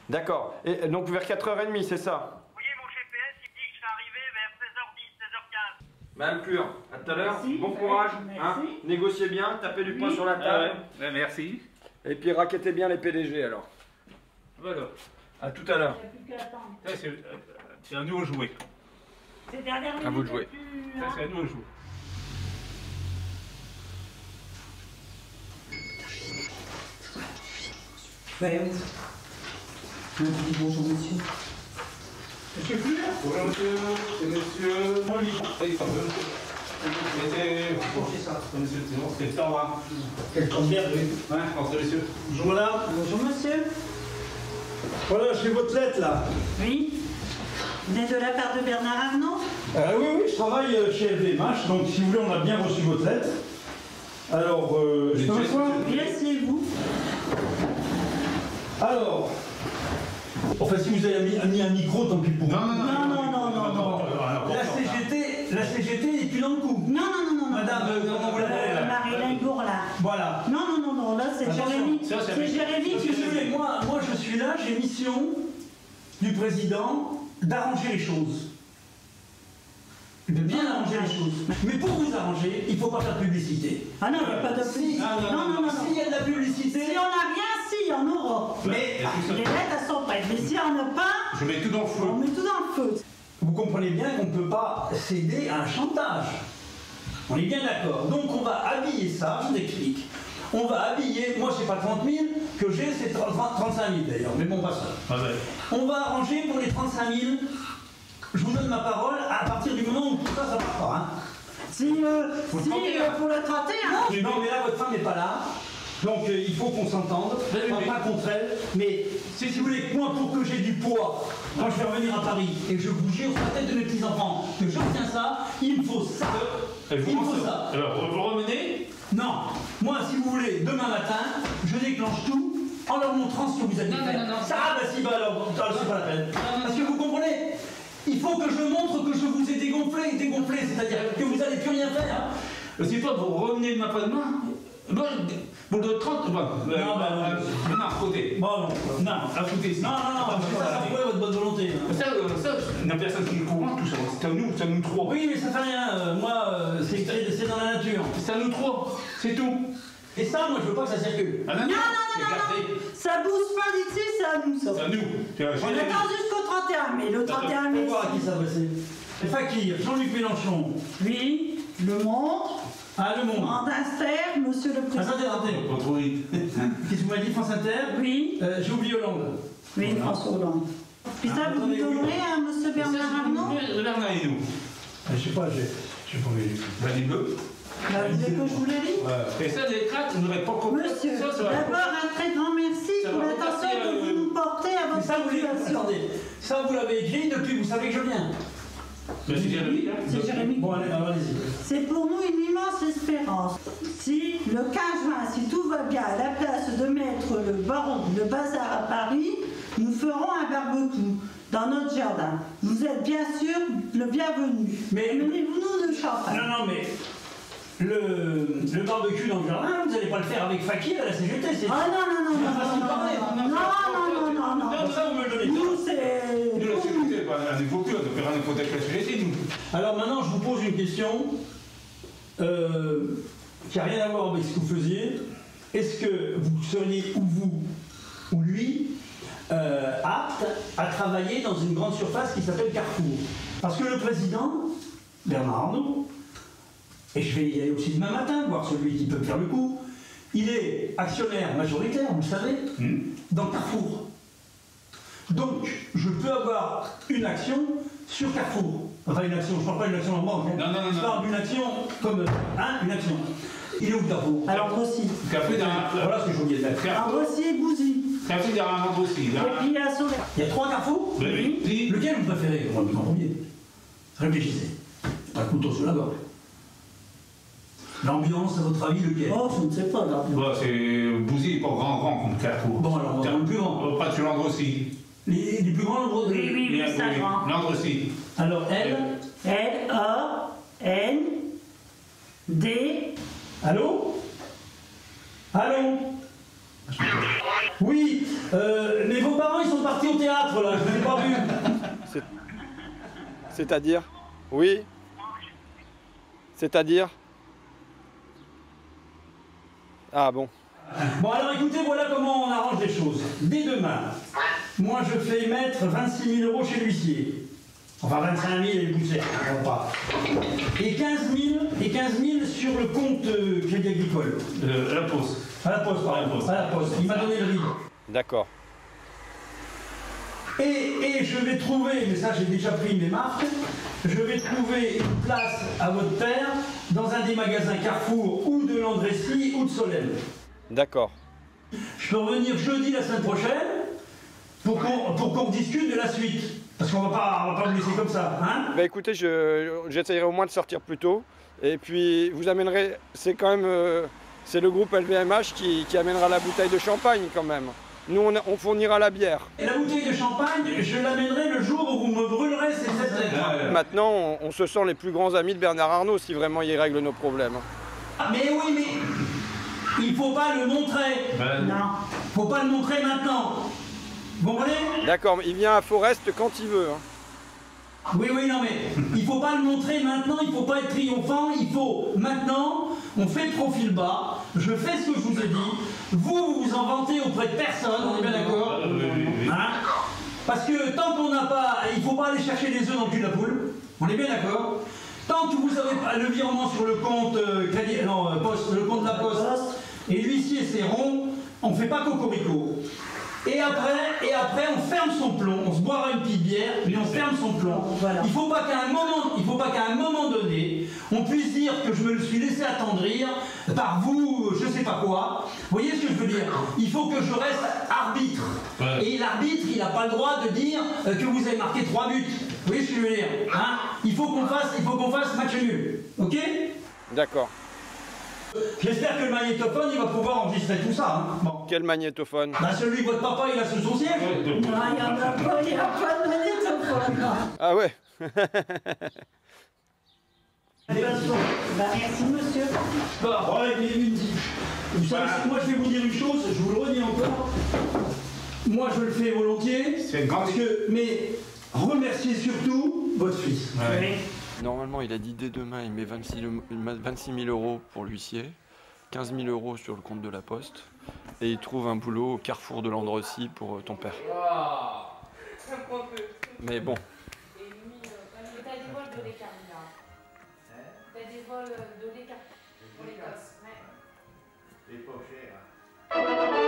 D'accord. Et donc vers 4h30, c'est ça? Oui, mon GPS, il me dit que je serai arrivé vers 16h10, 16h15. Madame Plure, à tout à l'heure. Merci. Bon courage. Merci. Hein, négociez bien, tapez du poing sur la table. Ouais, merci. Et puis raquettez bien les PDG alors. Voilà. À tout à l'heure. Il n'y a plus qu'à attendre. Ça, c'est un nouveau jouet. Ces dernières minutes, À vous de jouer. tu- Ça, c'est un nouveau jouet. Ouais, oui. Bonjour, monsieur. Monsieur Fleur. Bonjour monsieur, c'est monsieur Molly. C'est ça, monsieur, c'est le temps, hein. Quel temps de merde, oui. Ouais, pensez monsieur. Bonjour, madame. Bonjour monsieur. Voilà, j'ai votre lettre, là. Oui. Vous venez de la part de Bernard Arnault? Oui, oui, je travaille chez LVMH, donc si vous voulez, on a bien reçu votre lettre. Alors, je peux m'asseoir? Oui, asseyez-vous. Alors, enfin, si vous avez mis un micro, tant pis pour vous. Non, non, non. La CGT n'est plus dans le coup. Non, non, non, non. Madame, comment vous l'appelez, là? Marie-Hélène Gourla. Voilà. Non, non, non, non, là c'est Attention, Jérémy. ça, c'est C'est avec- Jérémy Parce qui que je sais, moi, je suis là, j'ai mission du président d'arranger les choses. De bien arranger les choses. Mais pour vous arranger, il ne faut pas faire de publicité. Ah non, il n'y a pas de publicité. Non, non, non. S'il y a de la publicité. Si on n'a rien, si, il y en aura. Mais Les lettres, elles sont prêtes. Mais si on n'a pas, Je mets tout dans le feu. on met tout dans le feu. vous comprenez bien qu'on ne peut pas céder à un chantage. On est bien d'accord. Donc on va habiller ça, je vous explique. On va habiller, moi c'est pas 30 000, que j'ai c'est 35 000 d'ailleurs, mais bon pas ça. Ah ouais. On va arranger pour les 35 000, je vous donne ma parole, à partir du moment où tout ça, ça part pas. Hein. Si, pour le 31. Non mais là votre femme n'est pas là, donc il faut qu'on s'entende, pas contre elle, mais si vous voulez, moi pour que j'ai du poids, quand je vais revenir à Paris et que je vous jure sur la tête de mes petits-enfants que j'obtiens ça, il me faut ça. Il me faut ça. Alors, vous remenez? Non, moi si vous voulez, demain matin, je déclenche tout en leur montrant ce que vous allez faire. non. Ça, bah si, bah alors, c'est pas la peine. Parce que vous comprenez, il faut que je montre que je vous ai dégonflé, c'est-à-dire que vous n'allez plus rien faire. C'est toi, vous revenez de ma pas demain? Moi, pour le 30, non, côté. Bon, non, à côté ici. non, ça pourrait votre bonne volonté. Hein. Ça, il n'y a personne qui est au courant, tout ça. C'est à nous trois. Oui, mais ça fait rien, c'est dans la nature. C'est à nous trois, c'est tout. Et ça, moi je veux pas que ça circule. Ah non, Non, non, non, non, non. Ça bouge pas d'ici, c'est à nous ça. C'est à nous. On attend jusqu'au 31 mai. Le 31 mai. Faut voir à qui s'adresser. Le Fakir, Jean-Luc Mélenchon. Oui, Le Monde. Ah, Le Monde. France Inter, monsieur le président. Attendez. Pas trop vite. Qu'est-ce que vous m'avez dit, France Inter? Oui, J'ai oublié Hollande. oui, François Hollande. Puis ça, vous attendez, donnerez à monsieur Bernard Arnault? Bernard et nous. Je sais pas, j'ai pas vu. Ben, les bleus. Bah, vous voulez que je vous le lis? Et ça, les crêtes, vous n'aurez pas compris. Monsieur, Ça va. d'abord un très grand merci Ça pour va l'attention repartir, que vous nous portez à Mais votre ça, vous situation. attendez. Ça, vous l'avez écrit depuis, vous savez que je viens. Ben, c'est Jérémy, hein. C'est Jérémy. Bon, allez-y. C'est pour nous une immense espérance. Si, le 15 juin, si tout va bien, à la place de mettre le bazar à Paris, nous ferons un barbecue dans notre jardin. Vous êtes bien sûr le bienvenu. Mais- menez-vous de champagne. Non, mais le barbecue dans le jardin, vous n'allez pas le faire avec Fakir à la CGT, c'est... Ah non, non, non, façon de parler. non, non, non, Non, ça, vous me le donnez Nous, pas. c'est... Nous, la sécurité, pas un défaut que, de faire un défaut avec la CGT, nous. Alors maintenant, je vous pose une question qui n'a rien à voir avec ce que vous faisiez. Est-ce que vous seriez, ou vous, ou lui, apte à travailler dans une grande surface qui s'appelle Carrefour? Parce que le président, Bernard Arnault, et je vais y aller aussi demain matin, voir celui qui peut me faire le coup, il est actionnaire majoritaire, vous le savez, dans Carrefour. Donc, je peux avoir une action sur Carrefour. Enfin, une action, je ne parle pas d'une action en banque. Hein. Non. Je parle d'une action comme une action. Il est où Carrefour? Alors, Rossi. Café derrière. Voilà ce que je voulais dire. Alors, Rossi et Bouzy. Café derrière un ventre aussi. Et puis, il y a Soler. Il y a 3 Carrefours? Oui. Lequel vous préférez? Moi, le premier. Réfléchissez. Pas le couteau sur la gorge. L'ambiance, à votre avis, lequel? Oh, je ne sais pas, là. Bon, c'est Bouzy, pas grand comme Carrefour. Bon, alors, on va prendre le plus grand. Pas sur Landre aussi. Les plus grands, Oui, ça grand. Landre aussi. Alors, elle. L-A-N-D. Allô? Allô? Oui, mais vos parents, ils sont partis au théâtre, là, je ne les ai pas vus. C'est-à-dire? Oui. C'est-à-dire? Ah bon. Bon, alors écoutez, voilà comment on arrange les choses. Dès demain, moi je fais émettre 26 000 € chez l'huissier. Enfin, 25 000 et poussière, on va pas. Et 15 000 sur le compte Crédit Agricole. La Poste. À la Poste, par exemple. À la Poste. Il m'a donné le RIB. D'accord. Et je vais trouver, mais ça j'ai déjà pris mes marques, je vais trouver une place à votre père dans un des magasins Carrefour ou de Landrécy ou de Solène. D'accord. Je peux revenir jeudi la semaine prochaine pour qu'on discute de la suite. Parce qu'on va pas vous laisser comme ça, hein? Bah écoutez, j'essayerai au moins de sortir plus tôt. Et puis vous amènerez, c'est quand même, c'est le groupe LVMH qui amènera la bouteille de champagne quand même. Nous on fournira la bière. Et la bouteille de champagne, je l'amènerai le jour où vous me brûlerez ces 7 lettres. Maintenant, on se sent les plus grands amis de Bernard Arnault si vraiment il règle nos problèmes. Ah, mais oui, mais il faut pas le montrer. Non. Faut pas le montrer maintenant. Vous comprenez? D'accord, mais il vient à Forest quand il veut. Hein. Oui, non, mais il faut pas le montrer maintenant, il faut pas être triomphant, il faut maintenant, on fait le profil bas, je fais ce que je vous ai dit, vous vous en vantez auprès de personne, on est bien d'accord? Hein? Parce que tant qu'on n'a pas, il faut pas aller chercher des œufs dans le cul de la poule, on est bien d'accord? Tant que vous avez pas le virement sur le compte poste, le compte de la Poste, et l'huissier c'est rond, on fait pas cocorico. Et après, on ferme son plomb, on se boira une petite bière, mais on ferme son plomb. Voilà. Il faut pas qu'à un moment donné, on puisse dire que je me le suis laissé attendrir par vous, je sais pas quoi. Vous voyez ce que je veux dire? Il faut que je reste arbitre. Ouais. Et l'arbitre, il n'a pas le droit de dire que vous avez marqué 3 buts. Vous voyez ce que je veux dire, hein? Il faut qu'on fasse match nul. Ok? D'accord. J'espère que le magnétophone, il va pouvoir enregistrer tout ça. Hein. Bon. Quel magnétophone? Bah celui que votre papa, il a sous son siège. Non, il n'y a pas de magnétophone. Ah ouais. Merci, monsieur. Bah, ouais, mais vous savez, moi je vais vous dire une chose, je vous le redis encore. Moi je le fais volontiers, C'est une grande- parce que, mais remerciez surtout votre fils. Ouais. Normalement, il a dit dès demain, il met 26 000 € pour l'huissier, 15 000 € sur le compte de la Poste, et il trouve un boulot au Carrefour de Landrecy pour ton père. Mais bon. T'as des vols de l'écart, là. T'as des vols de l'écart pour les gosses. Ouais. C'est pas cher.